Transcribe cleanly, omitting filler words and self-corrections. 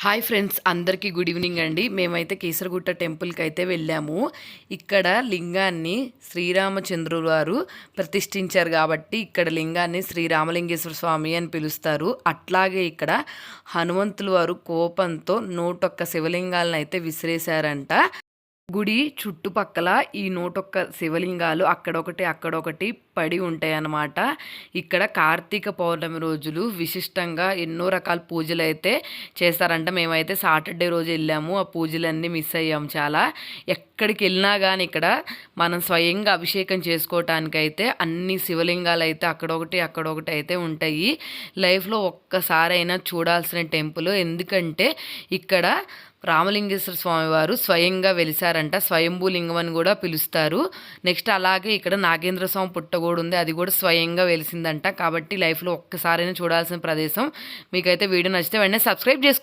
Hi friends, అందరికీ good evening అండి. మేమైతే కీసరగుట్ట టెంపుల్కి అయితే వెళ్ళాము. ఇక్కడ లింగాన్ని శ్రీరామచంద్రులు వారు ప్రతిష్ఠించారు కాబట్టి ఇక్కడ లింగాన్ని శ్రీరామలింగేశ్వర స్వామి అని పిలుస్తారు. అట్లాగే ఇక్కడ హనుమంతులు వారు కోపంతో 101 శివలింగాలను అయితే విసిరేశారంట. గుడి చుట్టుపక్కల ఈ 101 శివలింగాలు అక్కడొకటి పడి ఉంటాయన్నమాట. ఇక్కడ కార్తీక పౌర్ణమి రోజులు విశిష్టంగా ఎన్నో రకాల పూజలు అయితే చేస్తారంట. మేమైతే సాటర్డే రోజు వెళ్ళాము. ఆ పూజలన్నీ మిస్ అయ్యాము చాలా. ఎక్కడికి వెళ్ళినా కానీ ఇక్కడ మనం స్వయంగా అభిషేకం చేసుకోవటానికైతే అన్ని శివలింగాలు అయితే అక్కడొకటి అయితే ఉంటాయి. లైఫ్లో ఒక్కసారైనా చూడాల్సిన టెంపుల్. ఎందుకంటే ఇక్కడ రామలింగేశ్వర స్వామి వారు స్వయంగా వెలిసారంట. స్వయంభూలింగం అని కూడా పిలుస్తారు. నెక్స్ట్ అలాగే ఇక్కడ నాగేంద్ర స్వామి పుట్ట కూడా ఉంది. అది కూడా స్వయంగా వెలిసిందంట. కాబట్టి లైఫ్లో ఒక్కసారైనా చూడాల్సిన ప్రదేశం. మీకైతే వీడియో నచ్చితే వెంటనే సబ్స్క్రైబ్ చేసుకోండి.